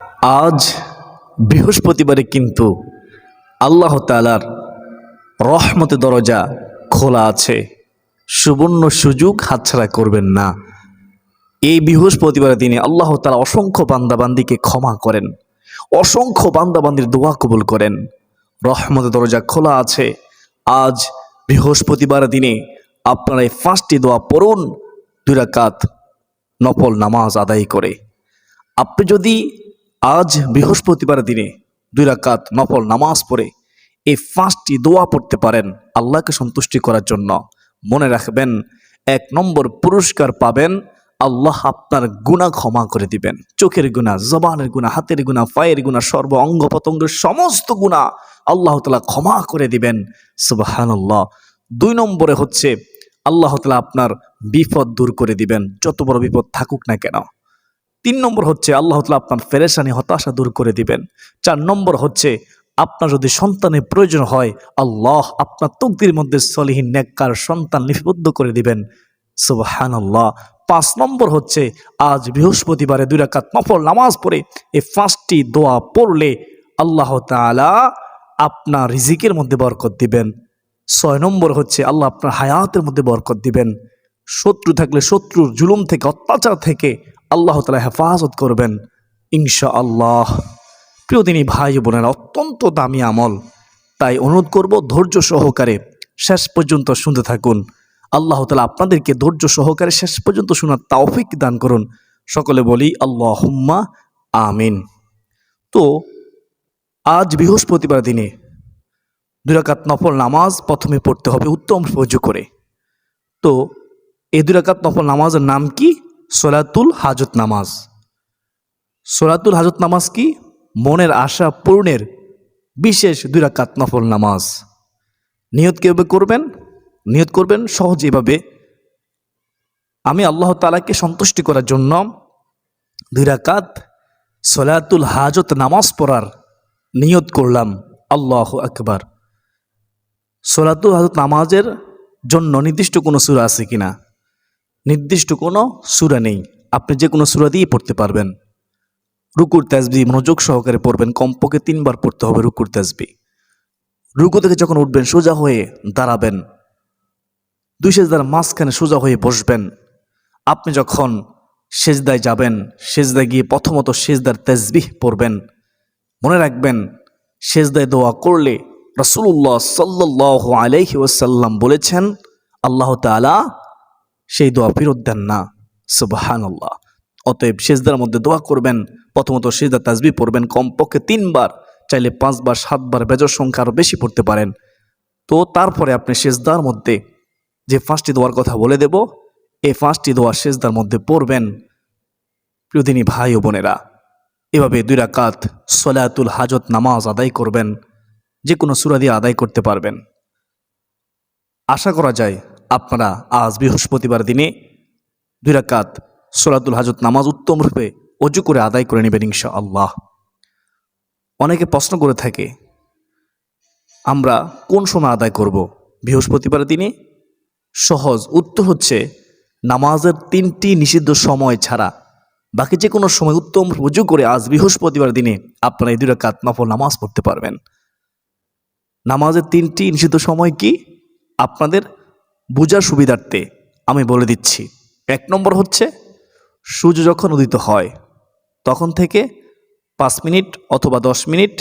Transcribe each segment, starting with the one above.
আজ বৃহস্পতিবারে কিন্তু আল্লাহ তাআলার রহমতের দরজা খোলা আছে। সুবর্ণ সুযোগ হাতছাড়া করবেন না। এই বৃহস্পতিবারের দিনে আল্লাহ তাআলা অসংখ্য বান্দাবান্দিকে ক্ষমা করেন, অসংখ্য বান্দাবান্দির দোয়া কবুল করেন। রহমতের দরজা খোলা আছে। আজ বৃহস্পতিবারের দিনে আপনারা এই 5টি দোয়া পড়ুন 2 রাকাত নফল নামাজ আদায় করে। আপনি যদি আজ বৃহস্পতিবার দিনে 2 রাকাত নফল নামাজ পড়ে এই 5টি দোয়া পড়তে পারেন আল্লাহকে সন্তুষ্টি করার জন্য, মনে রাখবেন 1 নম্বর পুরস্কার পাবেন। আল্লাহ আপনার গুনাহ ক্ষমা করে দিবেন। চোখের গুনাহ, জবানের গুনাহ, হাতের গুনাহ, পায়ের গুনাহ, সর্ব অঙ্গ প্রত্যঙ্গের সমস্ত গুনাহ আল্লাহ তাআলা ক্ষমা করে দিবেন। সুবহানাল্লাহ। 2 নম্বরে হচ্ছে আল্লাহ তাআলা আপনার বিপদ দূর করে দিবেন, যত বড় বিপদ থাকুক না কেন। 3 নম্বর হচ্ছে আল্লাহ তাআলা আপনার পেরেশানি হতাশা দূর করে দিবেন। 4 নম্বর হচ্ছে আপনার যদি সন্তানের প্রয়োজন হয় আল্লাহ আপনার তকদির মধ্যে সলিহিন নেককার সন্তান লিপিবদ্ধ করে দিবেন। সুবহানাল্লাহ। 5 নম্বর হচ্ছে আজ বৃহস্পতিবারে 2 রাকাত নফল নামাজ পড়ে এই 5টি দোয়া পড়লে আল্লাহ তাআলা আপনার রিজিকের মধ্যে বরকত দিবেন। 6 নম্বর হচ্ছে আল্লাহ আপনার হায়াতের মধ্যে বরকত দিবেন। শত্রু থাকলে শত্রুর জুলুম থেকে, অত্যাচার থেকে আল্লাহ তাআলা হেফাজত করবেন ইনশাআল্লাহ। প্রিয় দিনী ভাই বোনেরা, অত্যন্ত দামি আমল, তাই অনুরোধ করব ধৈর্য সহকারে শেষ পর্যন্ত শুনতে থাকুন। আল্লাহ তাআলা আপনাদেরকে ধৈর্য সহকারে শেষ পর্যন্ত শোনার তৌফিক দান করুন। সকলে বলি আল্লাহুম্মা আমিন। তো আজ বৃহস্পতিবার দিনে 2 রাকাত নফল নামাজ প্রথমে পড়তে হবে উত্তম ওযু করে। তো এই 2 রাকাত নফল নামাজের নাম কি? সলাতুল হাজত নামাজ। সলাতুল হাজত নামাজ কি? মনের আশা পূরণের বিশেষ 2 রাকাত নফল নামাজ। নিয়ত কিভাবে করবেন? নিয়ত করবেন সহজ এভাবে, আমি আল্লাহ তাআলাকে সন্তুষ্টি করার জন্য 2 রাকাত সলাতুল হাজত নামাজ পড়ার নিয়ত করলাম। আল্লাহু আকবার। সলাতুল হাজত নামাজের জন্য নির্দিষ্ট কোনো সূরা আছে কিনা? নির্দিষ্ট কোনো সূরা নেই। আপনি যে কোনো সূরা দিয়ে পড়তে পারবেন। রুকুর তাসবিহ মনোযোগ সহকারে পড়বেন, কমপক্ষে 3 বার পড়তে হবে রুকুর তাসবিহ। রুকু থেকে যখন উঠবেন সোজা হয়ে দাঁড়াবেন, 2 সেজদার মাঝখানে সোজা হয়ে বসবেন। আপনি যখন সেজদায় যাবেন, সেজদায় গিয়ে প্রথমত সেজদার তাসবিহ পড়বেন। মনে রাখবেন সেজদায় দোয়া করলে রাসূলুল্লাহ সাল্লাল্লাহু আলাইহি ওয়াসাল্লাম বলেছেন আল্লাহ তাআলা সেই দোয়া ফেরত দেন না। সুবহানাল্লাহ। অতএব সেজদার মধ্যে দোয়া করবেন, প্রথমত সেজদার তাসবিহ পড়বেন কমপক্ষে 3 বার, চাইলে 5 বার 7 বার, বেজর সংখ্যা আরও বেশি পড়তে পারেন। তো তারপরে আপনি সেজদার মধ্যে যে 5টি দোয়ার কথা বলে দেব, এই 5টি দোয়া সেজদার মধ্যে পড়বেন। প্রিয় দিনী ভাই ও বোনেরা, এভাবে 2 রাকাত সলাতুল হাজত নামাজ আদায় করবেন। যে কোনো সূরা দিয়ে আদায় করতে পারবেন। আশা করা যায় আপনারা আজ বৃহস্পতিবার দিনে 2 রাকাত সলাতুল হাজত নামাজ উত্তম রূপে ওযু করে আদায় করে নেবেন ইনশাআল্লাহ। অনেকে প্রশ্ন করে থাকে আমরা কোন সময় আদায় করব বৃহস্পতিবার দিনে? সহজ উত্তর হচ্ছে নামাজের 3টি নিষিদ্ধ সময় ছাড়া বাকি যে কোনো সময় উত্তম ওযু করে আজ বৃহস্পতিবার দিনে আপনারা এই 2 রাকাত নফল নামাজ পড়তে পারবেন। নামাজের 3টি নিষিদ্ধ সময় কি? আপনাদের বোঝার সুবিধার্থে আমি বলে দিচ্ছি। 1 নম্বর হচ্ছে সূর্য যখন উদিত হয় তখন থেকে 5 মিনিট অথবা 10 মিনিট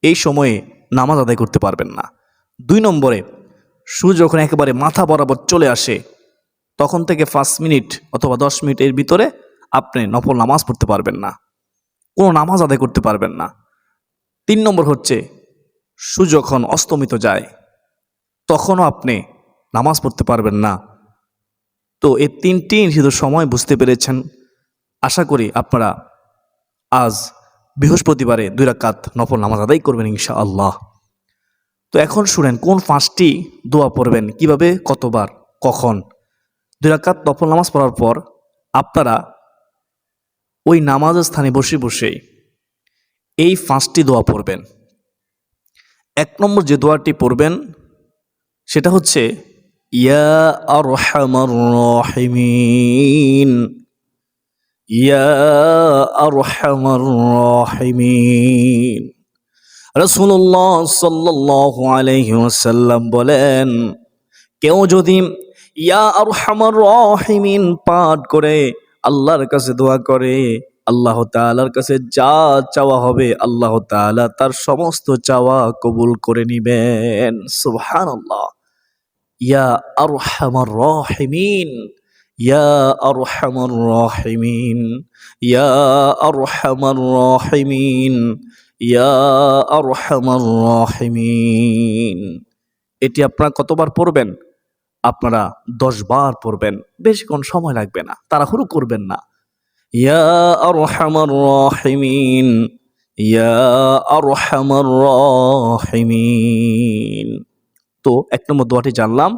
এই সময়ে নামাজ আদায় করতে পারবেন না। 2 নম্বরে সূর্য যখন একেবারে মাথা বরাবর চলে আসে তখন থেকে 5 মিনিট অথবা 10 মিনিট এর ভিতরে আপনি নফল নামাজ পড়তে পারবেন না, কোনো নামাজ আদায় করতে পারবেন না। 3 নম্বর হচ্ছে সূর্য যখন অস্তমিত যায় তখনও আপনি নামাজ পড়তে পারবেন না। তো এই 3টি নিষিদ্ধ সময় বুঝতে পেরেছেন। আশা করি আপনারা আজ বৃহস্পতিবারে 2 রাকাত নফল নামাজ আদায় করবেন ইনশাআল্লাহ। তো এখন শুনেন কোন 5টি দোয়া পড়বেন, কিভাবে, কতবার, কখন। 2 রাকাত নফল নামাজ পড়ার পর আপনারা ওই নামাজের স্থানে বসে বসে এই 5টি দোয়া পড়বেন। 1 নম্বর যে দোয়াটি পড়বেন সেটা হচ্ছে ইয়া আরহামার রাহিমিন। ইয়া আরহামার রাহিমিন। রাসূলুল্লাহ সাল্লাল্লাহু আলাইহি ওয়াসাল্লাম বলেন, কেউ যদি ইয়া আরহামার রাহিমিন পাঠ করে আল্লাহর কাছে দোয়া করে, আল্লাহ তাআলার কাছে যা চাওয়া হবে আল্লাহ তাআলা তার সমস্ত চাওয়া কবুল করে নিবেন। সুবহানাল্লাহ। ইয়া আরহামার রাহিমিন, ইয়া আরহামার রাহিমিন, ইয়া আরহামার রাহিমিন, ইয়া আরহামার রাহিমিন। এটি আপনারা কতবার পড়বেন? আপনারা 10 বার পড়বেন, বেশিক্ষণ সময় লাগবে না, তাড়াহুড়ো করবেন না। ইয়া আরহামার রাহিমিন, ইয়া আরহামার রাহিমিন। তো 1 নম্বর দোয়াটি জানলাম।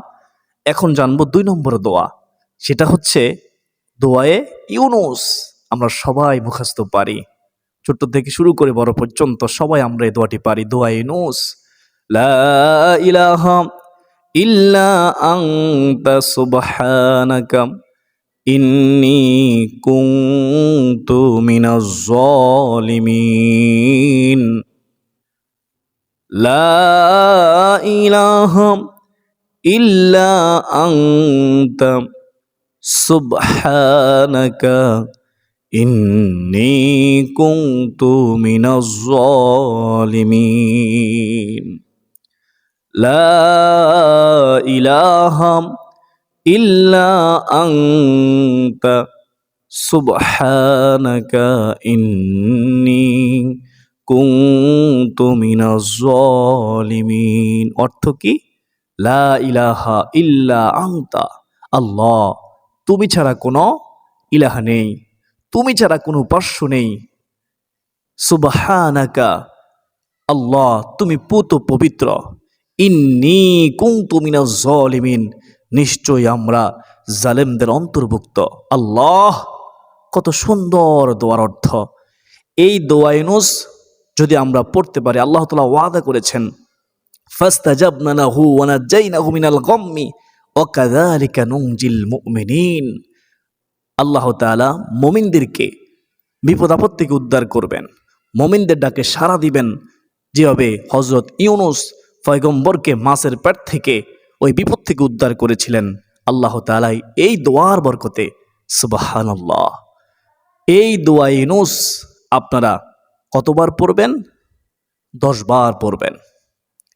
এখন জানবো 2 নম্বর দোয়া। সেটা হচ্ছে দোয়ায়ে ইউনুস। আমরা সবাই মুখস্থ পারি, ছোট্ট থেকে শুরু করে বড় পর্যন্ত সবাই আমরা এই দোয়াটি পারি। দোয়ায়ে ইউনুস, লা ইলাহা ইল্লা আনতা সুবহানাকা ইন্নী কুনতু মিনাজ জালিমিন। লা ইলাহা ইল্লা আনতা সুবহানাকা ইন্নী কুনতু মিনাজ জালিমিন। লা ইলাহা ইল্লা আনতা সুবহানাকা ইন্নী কুনতু মিনাজ জালিমিন। অর্থ কি? লা ইলাহা ইল্লা আনতা, আল্লাহ তুমি ছাড়া কোনো ইলাহা নেই, তুমি ছাড়া কোনো উপাস্য নেই। সুবহানাকা, আল্লাহ তুমি পুত পবিত্র। ইন্নী কুনতু মিনাজ জালিমিন, নিশ্চয়ই আমরা জালেমদের অন্তর্ভুক্ত। আল্লাহ, কত সুন্দর দোয়ার অর্থ। এই দোয়া ইউনুস যদি আমরা পড়তে পারি, আল্লাহ তাআলা ওয়াদা করেছেন, ফাস্তাজাবনা লাহু ওয়া নাজাইনাহু মিনাল গাম্মি ওয়া কাযালিকা নুনজিল মুমিনিন। আল্লাহ তাআলা মুমিনদেরকে বিপদ আপদ থেকে উদ্ধার করবেন, মুমিনদের ডাকে সাড়া দিবেন। যেভাবে হযরত ইউনুস পয়গম্বরকে মাছের পেট থেকে ওই বিপদ থেকে উদ্ধার করেছিলেন, আল্লাহ তাআলা এই দোয়ার বরকতে, সুবহানাল্লাহ, এই দোয়া ইউনুস আপনারা কতবার পড়বেন? 10 বার পড়বেন।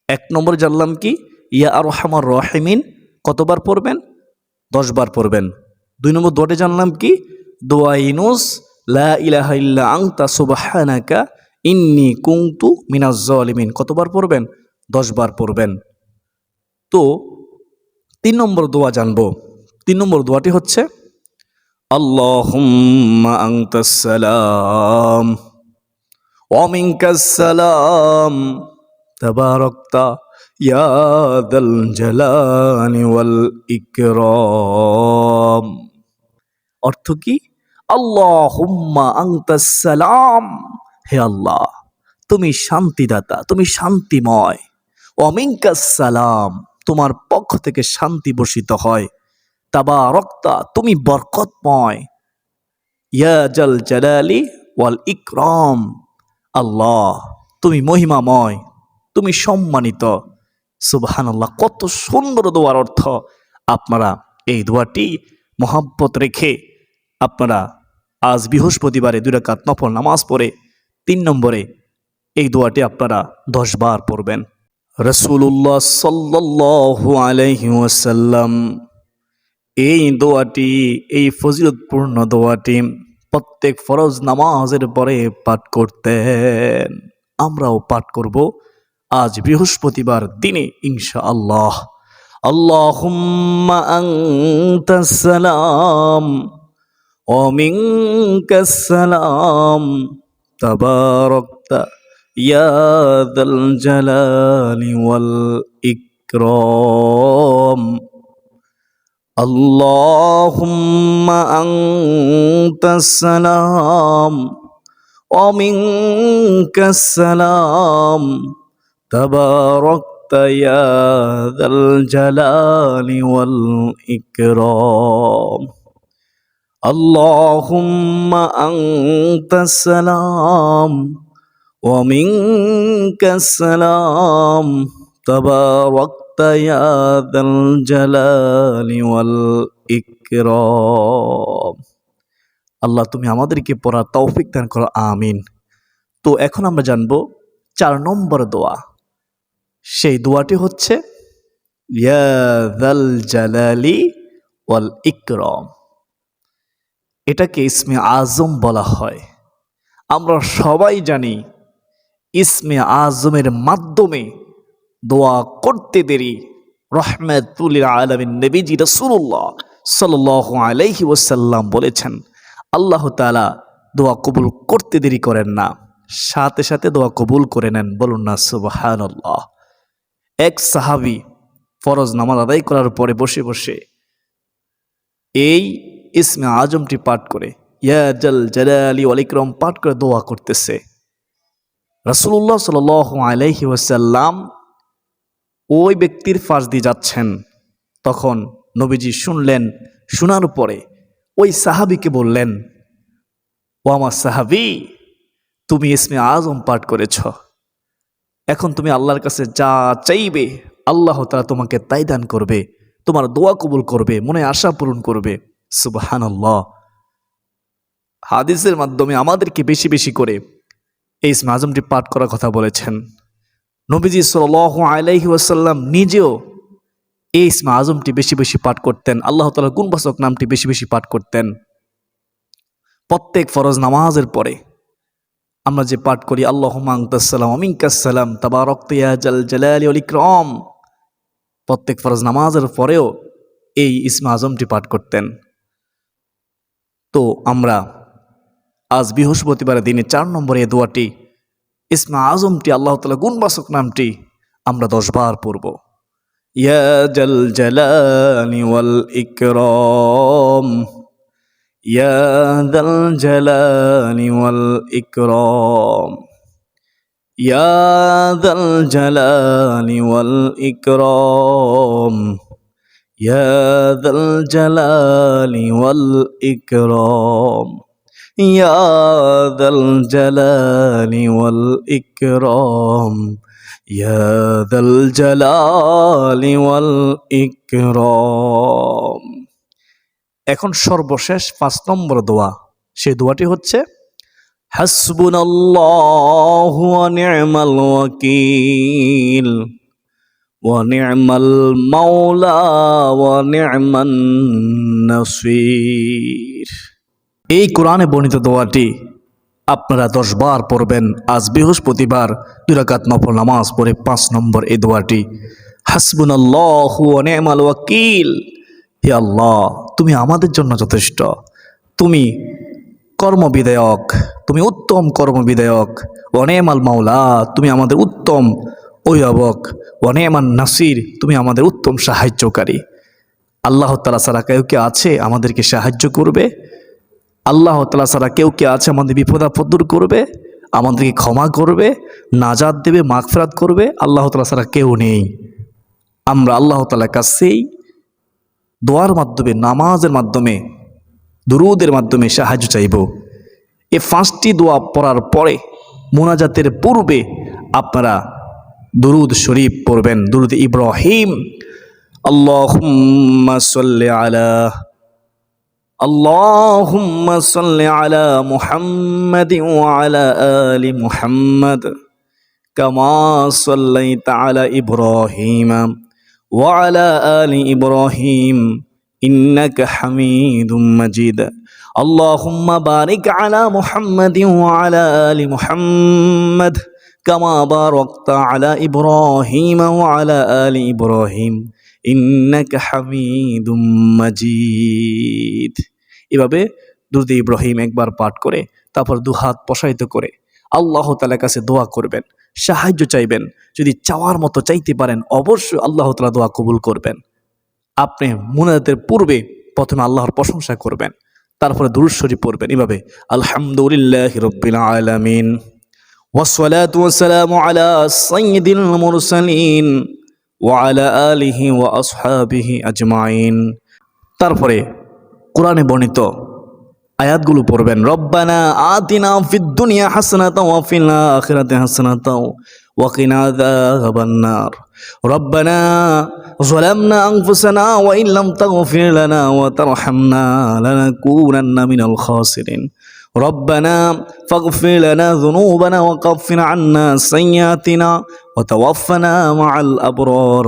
1 নম্বরে জানলাম কি? ইয়া আরহামার রাহিমিন কতবার পড়বেন? 10 বার পড়বেন। 2 নম্বর দোয়াটি জানলাম কি? দোয়া ইউনুস, লা ইলাহা ইল্লা আনতা সুবহানাকা ইন্নী কুনতু মিনাজ জালিমিন কতবার পড়বেন? 10 বার পড়বেন। তো 3 নম্বর দোয়া জানবো। 3 নম্বর দোয়াটি হচ্ছে, আল্লাহুম্মা আনতাস সালাম ওয়া মিনকাস সালাম তাবারাকতা ইয়া যাল জালালি ওয়াল ইকরাম। অর্থ কি? আল্লাহুম্মা আনতাস সালাম, হে আল্লাহ তুমি শান্তিদাতা, তুমি শান্তিময়। ওয়া মিনকাস সালাম, তোমার পক্ষ থেকে শান্তি বর্ষিত হয়। তাবারাকতা, তুমি বরকতময়। ইয়া জাল জালালি ওয়াল ইকরাম, আল্লাহ তুমি মহিমাময়, তুমি সম্মানিত। সুবহানাল্লাহ, কত সুন্দর দোয়ার অর্থ। আপনারা এই দোয়াটি মহব্বত রেখে আপনারা আজ বৃহস্পতিবারে 2 রাকাত নফল নামাজ পড়ে 3 নম্বরে এই দোয়াটি আপনারা 10 বার পড়বেন। রাসূলুল্লাহ সাল্লাল্লাহু আলাইহি ওয়াসাল্লাম এই দোয়াটি, এই ফজিলতপূর্ণ দোয়াটি প্রত্যেক ফরজ নামাজের পরে পাঠ করতেন। আমরাও পাঠ করব আজ বৃহস্পতিবার দিনে ইনশাআল্লাহ। আল্লাহুম্মা আনতাস সালাম ওয়া মিনকাস সালাম তাবারাকতা ইয়া যাল জালালি ওয়াল ইকরাম। আল্লাহুম্মা আনতাস সালাম ওয়া মিনকাস সালাম তাবারাকতা ইয়া যাল জালালি ওয়াল ইকরাম। আল্লাহুম্মা আনতাস সালাম ওয়া মিনকাস সালাম তাবারাকতা ইয়া যাল জালালি ওয়াল ইকরাম। আল্লাহ তুমি আমাদেরকে পড়ার তৌফিক দান করো, আমিন। তো এখন আমরা জানবো 4 নম্বর দোয়া। সেই দোয়াটি হচ্ছে ইয়া যাল জালালি ওয়াল ইকরাম। এটাকে ইসমে আজম বলা হয়। আমরা সবাই জানি ইসমে আজমের মাধ্যমে দোয়া করতে দেরি রহমাতুল আলামিন নবীজি রাসূলুল্লাহ সাল্লাল্লাহু আলাইহি ওয়াসাল্লাম বলেছেন, আল্লাহ তাআলা দোয়া কবুল করতে দেরি করেন না, সাথে সাথে দোয়া কবুল করে নেন। বলুন না সুবহানাল্লাহ। এক সাহাবী ফরজ নামাজ আদায় করার পরে বসে বসে এই ইসমে আজমটি পাঠ করে ইয়া জাল জালালি ওয়াল ইকরাম পাঠ করে দোয়া করতেছে। রাসূলুল্লাহ সাল্লাল্লাহু আলাইহি ওয়াসাল্লাম ওই ব্যক্তির পাশ দিয়ে যাচ্ছেন। তখন নবীজি শুনলেন, শোনার পরে ওই সাহাবীকে বললেন, ও আমার সাহাবী, তুমি ইসমে আজম পাঠ করেছ, এখন তুমি আল্লাহর কাছে যা চাইবে আল্লাহ তাআলা তোমাকে তাই দান করবে, তোমার দোয়া কবুল করবে, মনে আশা পূরণ করবে। সুবহানাল্লাহ। হাদিসের মাধ্যমে আমাদেরকে বেশি বেশি করে এই ইসমে আজমটি পাঠ করার কথা বলেছেন। নবীজি সাল্লাল্লাহু আলাইহি ওয়াসাল্লাম নিজেও এই ইসমে আজমটি বেশি বেশি পাঠ করতেন, আল্লাহ তাআলার গুণবাচক নামটি বেশি বেশি পাঠ করতেন। প্রত্যেক ফরজ নামাজের পরে আমরা যে পাঠ করি আল্লাহুম্মা আনতাস সালাম ওয়া মিনকাস সালাম তাবারাকতা ইয়া জাল জালালি ওয়াল ইকরাম, প্রত্যেক ফরজ নামাজের পরেও এই ইসমে আজমটি পাঠ করতেন। তো আমরা আজ বৃহস্পতিবারের দিনে 4 নম্বরে এই দোয়াটি ইসমে আজমটি আল্লাহ তাআলা গুণবাচক নামটি আমরা 10 বার পড়ব। ইয়া জাল জালালি ওয়াল ইকরাম, ইয়া যাল জালালি ওয়াল ইকরাম, ইয়া যাল জালালি ওয়াল ইকরাম, ইয়া যাল জালালি ওয়াল ইকরাম, ইয়া যাল জালালি ওয়াল ইকরাম, ইয়া যাল জালালি ওয়াল ইকরাম। এখন সর্বশেষ 5 নম্বর দোয়া। সেই দোয়াটি হচ্ছে হাসবুনাল্লাহু ওয়া নি'মাল ওয়াকিল ওয়া নি'মাল মাওলা ওয়া নি'মান নাসির। এই কোরআনে বর্ণিত দোয়াটি আপনারা 10 বার পড়বেন। আজ বৃহস্পতিবার 2 রাকাত নফল নামাজ পড়ে 5 নম্বর এই দোয়াটি, হাসবুনাল্লাহু ওয়া নি'মাল ওয়াকিল। হে আল্লাহ, তুমি আমাদের জন্য যথেষ্ট, তুমি কর্মবিধায়ক, তুমি উত্তম কর্মবিধায়ক। ওয়া নি'মাল মাওলা, তুমি আমাদের উত্তম অভিভাবক। ওয়া নি'মান নাসির, তুমি আমাদের উত্তম সাহায্যকারী। আল্লাহ তাআলা ছাড়া কেউ কি আছে আমাদেরকে সাহায্য করবে? আল্লাহ তাআলা ছাড়া কেউ কি আছে আমাদের বিপদ আপদ দূর করবে, আমাদেরকে ক্ষমা করবে, নাজাত দেবে, মাগফিরাত করবে? আল্লাহ তাআলা ছাড়া কেউ নেই। আমরা আল্লাহ তাআলার কাছেই দোয়ার মাধ্যমে, নামাজের মাধ্যমে, দুরুদের মাধ্যমে সাহায্য চাইব। এই 5টি দোয়া পড়ার পরে মুনাজাতের পূর্বে আপনারা দুরুদ শরীফ পড়বেন, দুরুদ ইব্রাহিম। আল্লাহুম্মা সাল্লি আলা, আল্লাহুম্মা সাল্লি আলা মুহাম্মাদিন ওয়া আলা আলি মুহাম্মাদ কামা সাল্লাইতা আলা ইব্রাহিম ওয়া আলা আলি ইব্রাহিম ইন্নাকা হামিদুম মাজিদ। আল্লাহুম্মা বারিক আলা মুহাম্মাদিন ওয়া আলা আলি মুহাম্মাদ কামা বারাকতা আলা ইব্রাহিম ওয়া আলা আলি ইব্রাহিম ইন্নাকা হামিদুম মাজিদ। এভাবে দুরুদ ইব্রাহিম একবার পাঠ করে তারপর 2 হাত প্রসারিত করে আল্লাহ তাআলার কাছে দোয়া করবেন, সাহায্য চাইবেন। যদি চাওয়ার মতো চাইতে পারেন অবশ্যই আল্লাহ তাআলা দোয়া কবুল করবেন। আপনি মুনাজাতের পূর্বে প্রথমে আল্লাহর প্রশংসা করবেন, তারপরে দুরূদ শরীফ পড়বেন। এভাবে আলহামদুলিল্লাহি রাব্বিল আলামিন ওয়াসসালাতু ওয়াসসালামু আলা সাইয়্যিদিল মুরসালিন ওয়া আলা আলিহি ওয়া আসহাবিহি আজমাইন। তারপরে কোরআনে বর্ণিত আয়াতগুলো পড়বেন। রব্বানা আতিনা ফিদ দুনিয়া হাসানাতাও ওয়া ফিল আখিরাতি হাসানাতাও ওয়া কিনা আযাবান নার। রব্বানা যালামনা আনফুসানা ওয়া ইন লাম তাগফির লানা ওয়া তারহামনা লানাকুনান্না মিনাল খাসিরিন। ربنا فاغفر لنا ذنوبنا وكفر عنا سيئاتنا وتوفنا مع الأبرار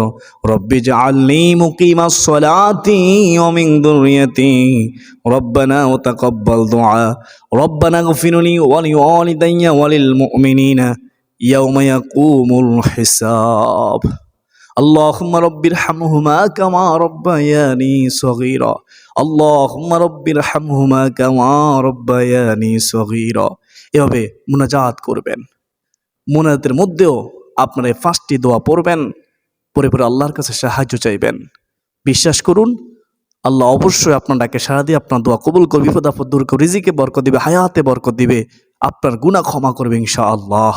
رب اجعلني مقيم الصلاة ومن ذريتي ربنا وتقبل دعاء ربنا اغفر لي ولوالدي وللمؤمنين يوم يقوم الحساب اللهم رب ارحمهما كما ربياني صغيرا اللهم رب ارحمهما كما ربياني صغيرا। এভাবে মুনাজাত করবেন। মুনাজাতের মধ্যেও আপনারা এই 5টি দোয়া পড়বেন, পরে পরে আল্লাহর কাছে সাহায্য চাইবেন। বিশ্বাস করুন, আল্লাহ অবশ্যই আপনার ডাকে সাড়া দিয়ে আপনার দোয়া কবুল করবে, বিপদ আপদ দূর করে রিজিকে বরকত দিবে, হায়াতে বরকত দিবে, আপনার গুনাহ ক্ষমা করবে ইনশাআল্লাহ।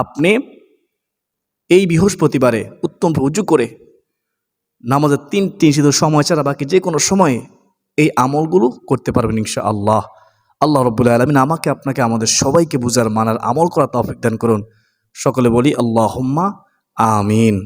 আপনি এই বৃহস্পতিবারে উত্তম উজু করে নামাজের 3টি নিষিদ্ধ সময় ছাড়া বাকি যে কোনো সময়ে এই আমলগুলো করতে পারবেন ইনশাআল্লাহ। আল্লাহ রাব্বুল আলামিন আমাকে আপনাকে আমাদের সবাইকে বুঝার মানার আমল করা তৌফিক দান করুন। সকলে বলি আল্লাহুম্মা আমিন।